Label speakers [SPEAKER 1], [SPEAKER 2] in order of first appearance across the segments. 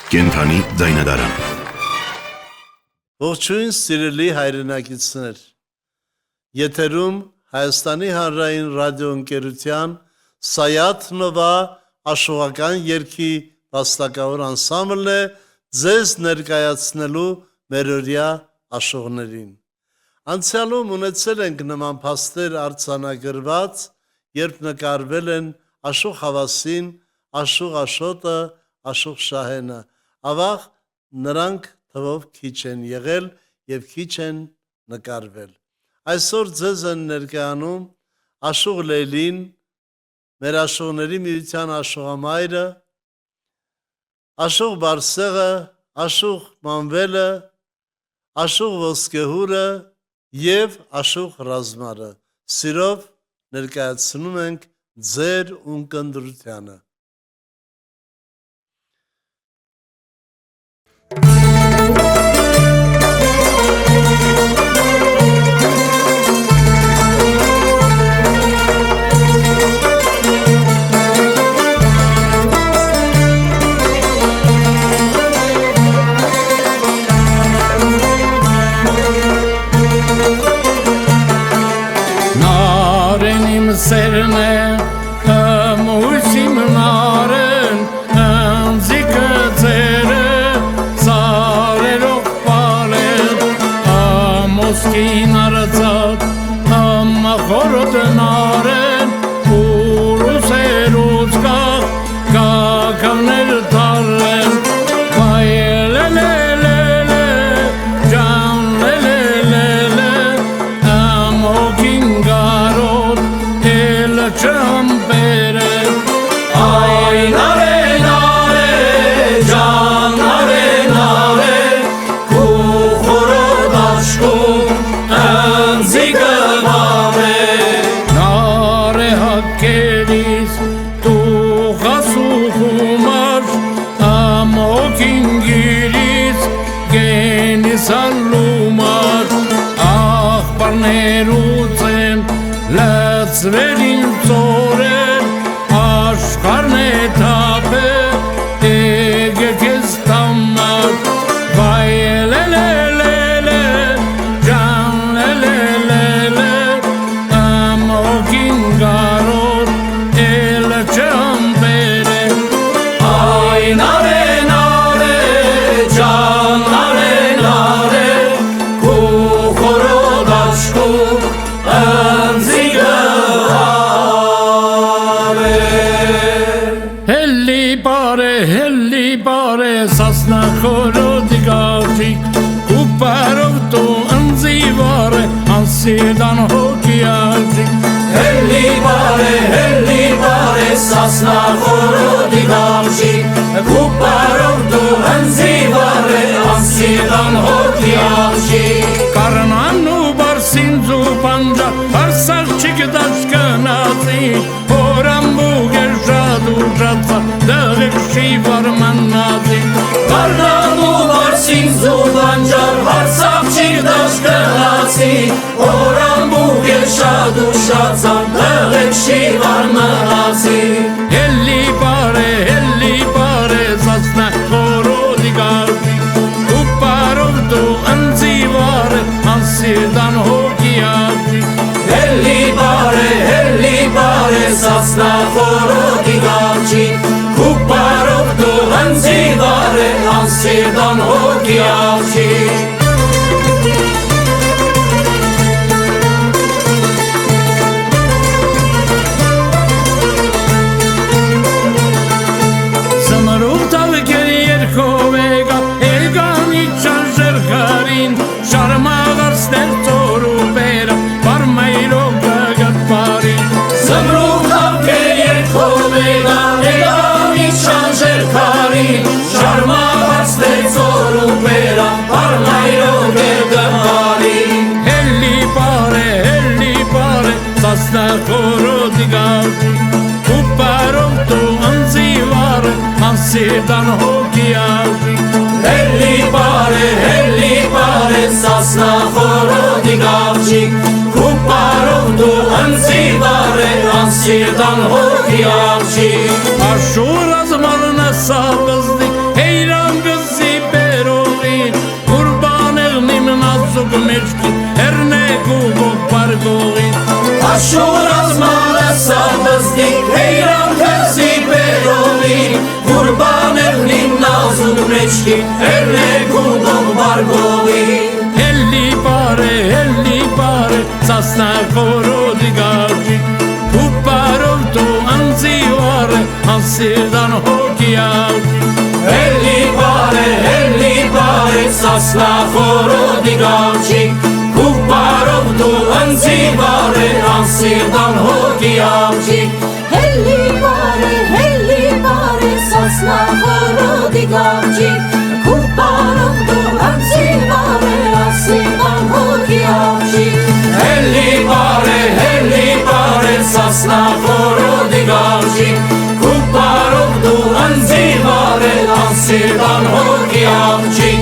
[SPEAKER 1] Կենթանի ձայնադարան։
[SPEAKER 2] Ողջույն սիրելի հայրենակիցներ, եթերում Հայաստանի հանրային ռադիոընկերության Սայաթ Նովա աշխուղական երգի վաստակավոր անսամբլն է ձեզ ներկայացնելու մերօրյա աշխուղներին։ Անցյալում ունեցել ենք նման փաստեր արձանագրված, երբ նկարվել են Աշխուղ Հավասին, Աշխուղ Աշոտը, Աշխուղ Շահենը, ավաղ նրանք թվով քիչ են եղել և քիչ են նկարվել։ Այսօր ձեզ են ներկայանում Աշխուղ Լեյլին, մեր աշխուղների միության աշխուղամայրը, Աշխուղ Բարսեղը, Աշխուղ Մանվելը, Աշխուղ Ոսկեհուրը և Աշխուղ Ռազմարը։ Սիրով ներկայացնում ենք ձեր ունկնդրությանը։
[SPEAKER 3] Սերն է մույսիմ նարեն ընձիկը ձերը սարերով պալեն ամոսկին արծատ մախորոտ նարեն ուրուսերուց կակավներ թարեն բայելելելելե ճան լելելելե ամոքին գարոտ Çampere ay nare nare can nare nare kuhoro daşku enzigavame nare hakkeris tu hasuhumar amokingiris genis allumar ah parnerutzen Լացվերին ծորեր աշխարհն է թափե էգեքես տամար բայելելելելե ճան լելելելե ամոքին գարոր էլ չամբերը այ նարե նարե ճան նարե նարե քուխորո դաշկու Helli pare sasna khorodi gavci Kuparov tu anzivare ansidan hokiaci Helli pare sasna khorodi gavci Kuparov tu anzivare ansidan hokiaci Karnanu barsin zupanja Arsarchik dashkanazi Orambuger shadujatsa Dağık şivar mannazi Karnamu barsin zubancar Arsarchik dashkanazi Orambuger shadujatsa Dağık şivar mannazi Helli pare Zasna korodi gardi Kuparovdu anzivare Ansidan hokiaci Helli pare Zasna korodi gardi Kuparovdu anzivare Ansidan hokiaci Sasna korodi gavci Kuparov tu anzivare Ansidan hokiaci Helli pare Sasna korodi gavci Kuparov tu anzivare Ansidan hokiaci Ashur azmarna sabazdik Heyran Աշուրած մանասամզնի Հեյրան քրսի բերովի Ուրբաներնին նազուն մեջքի Էրնեգունդոն բարգովի Հելի պարե Սասնա խորոդի գավջի Ուպարով դու անձի վարը Անսիրդան հոգի աղջի Հելի պարե Սասնա խորոդի գավջի Ուպարով դու անձի վարը Անսիրդան հոգի աղջի
[SPEAKER 1] Հելի պարե Սասնա խորոդի գավջի Ուպարով դու անձի վարը Անսիրդան հոգի աղջի
[SPEAKER 3] Հելի պարե Սասնա խորոդի գավջի Ուպարով դու անձի վարը Անսիրդան հոգի աղջի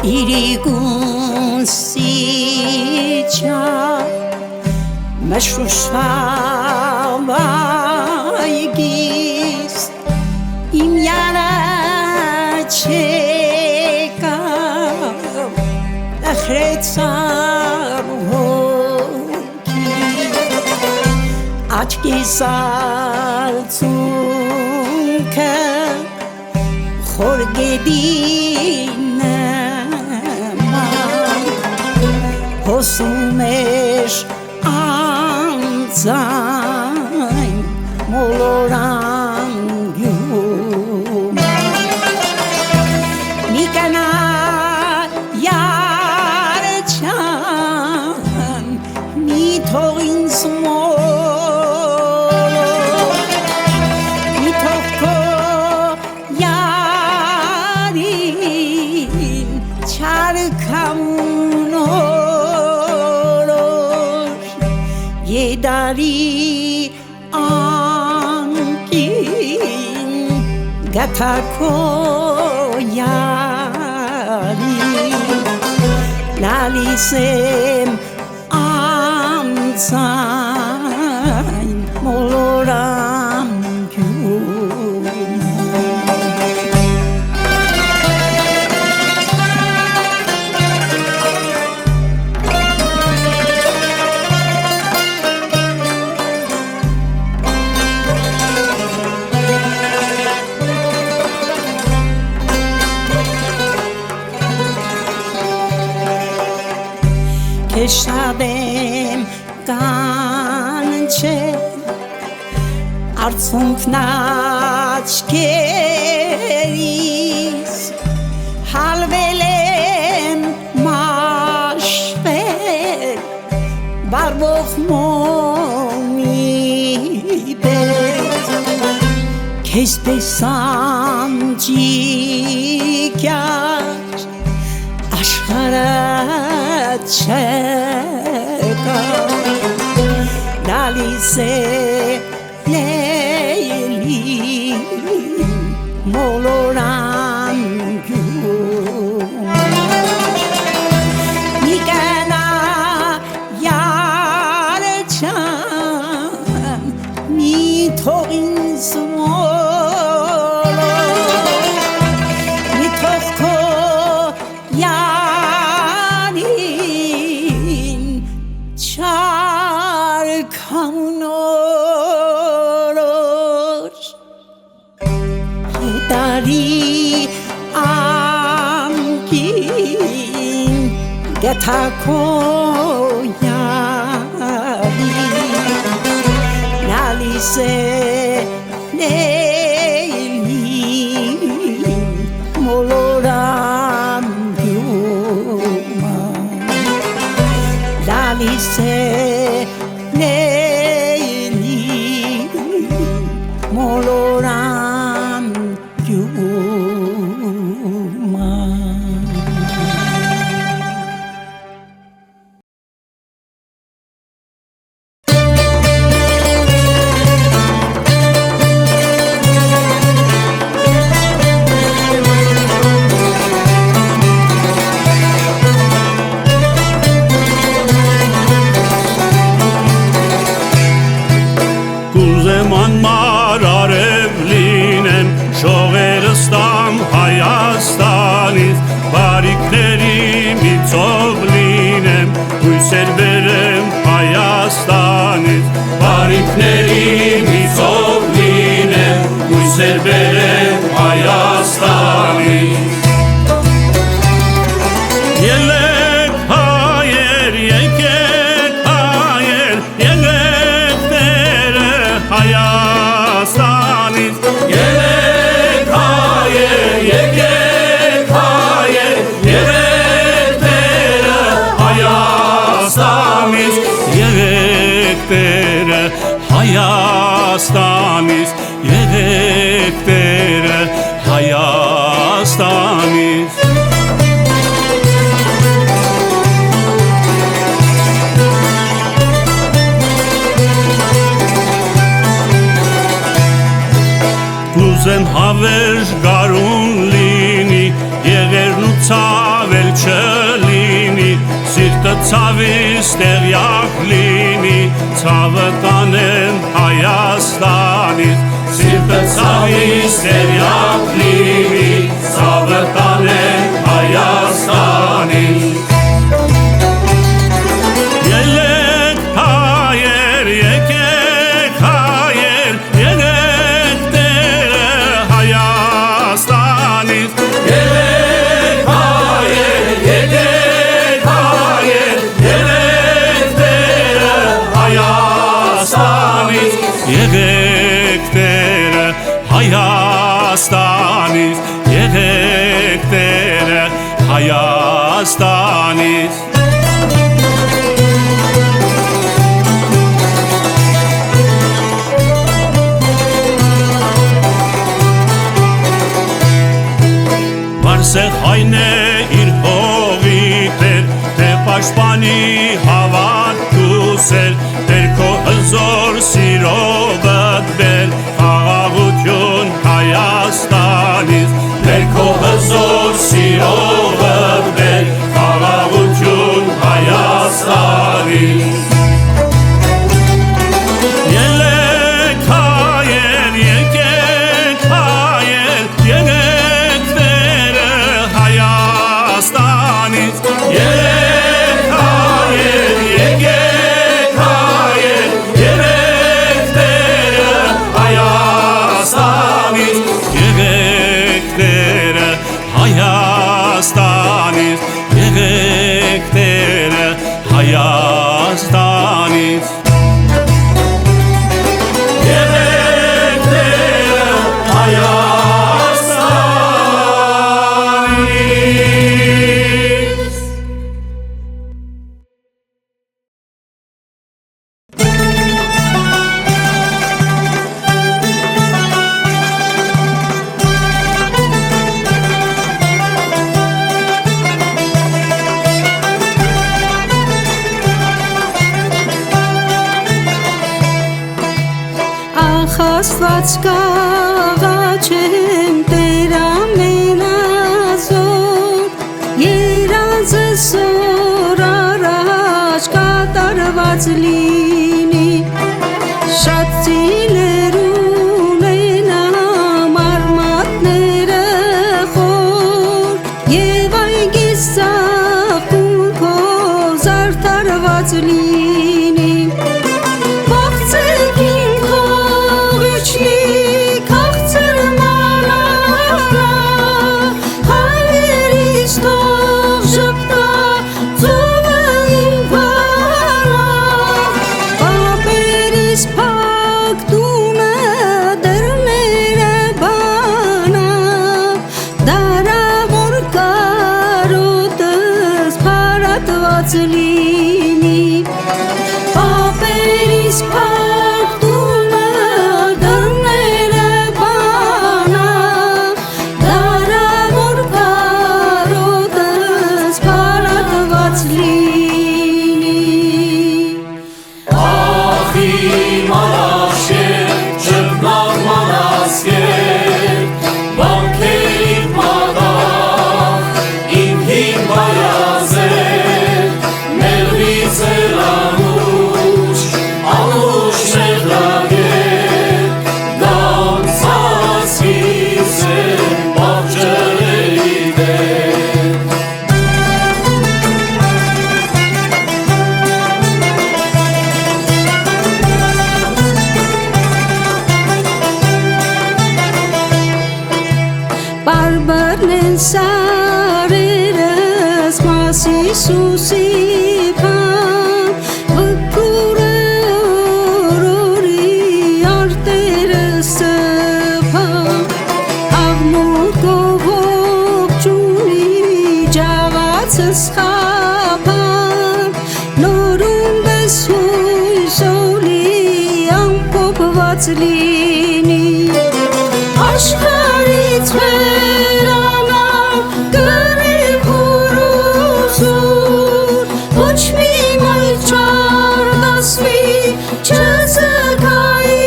[SPEAKER 4] Իրիկուն սիչա մշուշավայգիս իմ յարաչեկա ախրեցար հոգի աչկիս ալցունքը խորգեդին Հոսում էր անձայն մոլորանգյում Մի կանա յարչան մի թող ինձ մոլոր Մի թող քո յարին չարքամունոր Եդարի անկին գաթակո յարի լալիս եմ անձայն մոլորանգյում Քեշադեմ կանչել արցունքն աչքերիս հալվել եմ մաշվել բարվող մոմի պես քեզ պես անջիկյար աշխարհը չկա դալիս է լեյլի մոլորանգյում մի կանա յարչան մի թող ինձ մոլոր մի թող քո Չարքամնորոշ Եդարի անկին գաթակո յարի լալիս է լեյլի մոլորանգյում լալիս է լեյլի
[SPEAKER 3] գույսեր բերեմ Հայաստանից բարիքների միցով լինեմ գույսեր բերեմ Հայաստանից Ելեք հայեր, եկեք հայեր, եղեք տերը Հայաստանից Ելեք հայեր, եկեք հայեր, եղեք տերը Հայաստանից Եղեք տերը Հայաստանից Եղեք տերը Հայաստանից Կուզեմ հավերժ գարուն լինի, եղերն ու ցավել չլինի, սիրտը ցավից տեղյակ լինի, ցավը տանեմ Հայաստանից, սիրտը ցավից տեղյակ լինի, ցավը տանեմ Հայաստանից Ելեք հայեր, եկեք հայեր, եղեք տերը Հայաստանից Ելեք հայեր, եկեք հայեր, եղեք տերը Հայաստանից Եղեք տերը Հայաստանից Եղեք տերը Հայաստանից Վարսեղ հայն է իր հողի տեր, թե պաշտպանի հավատ կուսեր, տեր քո հզոր սիրովդ բեր, խաղաղություն Հայաստանից, տեր քո հզոր սիրովդ բեր, խաղաղություն Հայաստանից Ելեք հայեր, եկեք հայեր, եղեք տերը Հայաստանից Ելեք հայեր, եկեք հայեր, եղեք տերը Հայաստանից Եղեք տերը Հայաստանից Եղեք տերը Հայաստանից Եղեք տերը Հայաստանից
[SPEAKER 4] Աստված կաղաչեմ Տեր ամենազոր երազը սոր առաջ կատարված լինի շատ ծիլեր ունենամ արմատները խոր և այգիս ծաղկում քո զարդարված լինի լինի Պապերիս փակ տունը դռները բանա դարավոր կարոտս փարատված լինի
[SPEAKER 3] Ախ իմ արաշեր, ճգնավ մանասկեր, բանքերիդ մատաղ, իմ հին բայազեր, մեր
[SPEAKER 4] Բարբարն սարերս մասի սուսի պան վկուրը օրորի արտերը սպան Ավմուկով ողջունի ջաղացը սխապան Նորում բես հույսոլի ամպոպված լինի Աշխարից վերանալ կրիվ հորուսուր Ոչ մի մլճար դասվի չզկայի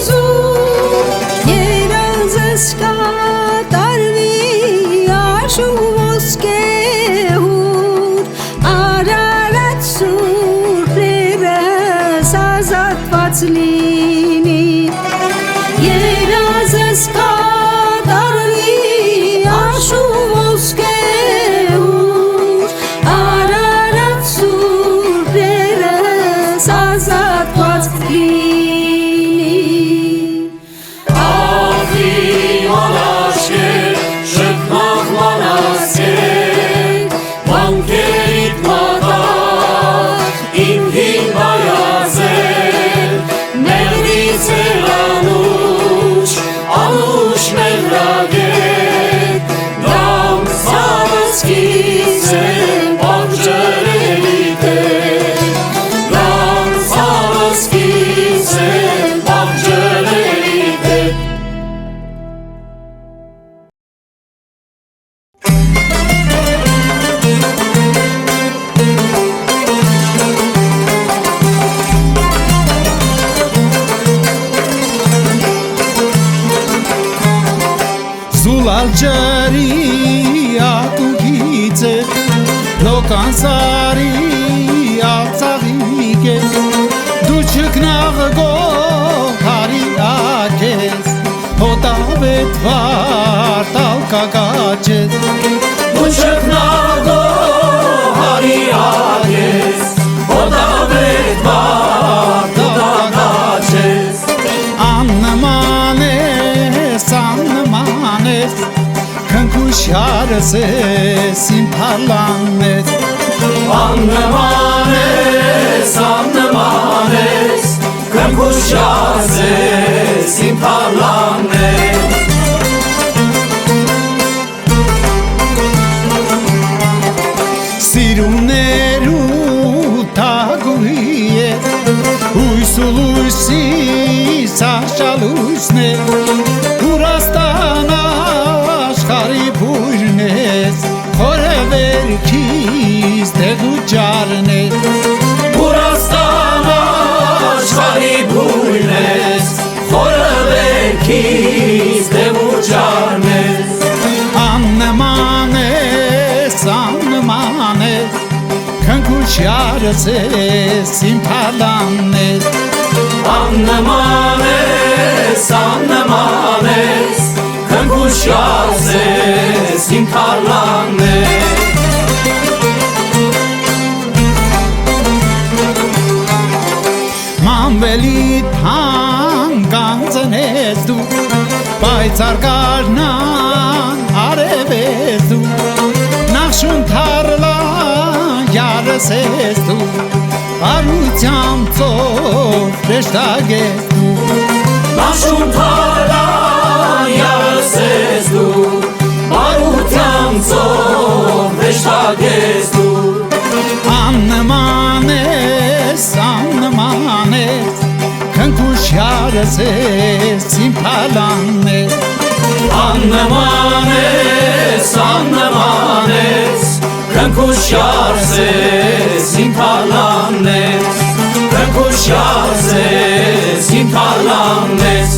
[SPEAKER 4] զուր Երազս կատարվի աշու ոսկեհուր Արարած սուրբներս ազատված լինի Երազս կատարվի աշու ոսկեհուր Արարած սուրբներս ազատված լինի
[SPEAKER 3] Ախի ալաշկեր, շկնաղ մանասկեր, բանկերիտ մատաղ, իմ հին բայազեր, մեղրից էր անուշ, անուշ մեղրագեր, դամ սավսկից եմ բաղջերելիտ էր, դամ սավսկից եմ բաղջերելիտ էր,
[SPEAKER 5] Զուլալջարի ակուգից է լոկանսարի աղցաղիկ է դու չկնաղգող հարի ակես հոտավետ վարտալ կակաչես
[SPEAKER 3] դու չկնաղգող հարի ակես հոտավետ վարտալ կակաչես
[SPEAKER 5] Աննման ես քնքուշարս ես իմ պարլանն ես
[SPEAKER 3] Աննման ես, կնքուշած ես, իմ պարլանն ես
[SPEAKER 5] Սիրուներու թագուհի ես հույսու լույսի սաշալույսն է Ուրաստան աշխարի բույրն ես խորևերքիս դեղու ճարն ես
[SPEAKER 3] Ուրաստան աշխարի բույրն ես խորևերքիս դեղու ճարն ես
[SPEAKER 5] Աննման ես քնքուշարս ես իմ պարլանն ես
[SPEAKER 3] Աննման ես, կնքուշած ես, իմ պարլանն ես
[SPEAKER 5] Մանվելի թանգանձն ես դու Պայծար գարնան արև ես դու Նախշուն թարլան յարս ես դու Արությամբ ծով ռեշտագ ես դու
[SPEAKER 3] Նախշուն թարլան յարս ես դու Արությամբ ծով ռեշտագ ես դու
[SPEAKER 5] Աննման ես քնքուշարս ես իմ պարլանն ես
[SPEAKER 3] Աննման ես, կնքուշած ես, իմ պարլանն ես Կնքուշած ես, իմ պարլանն ես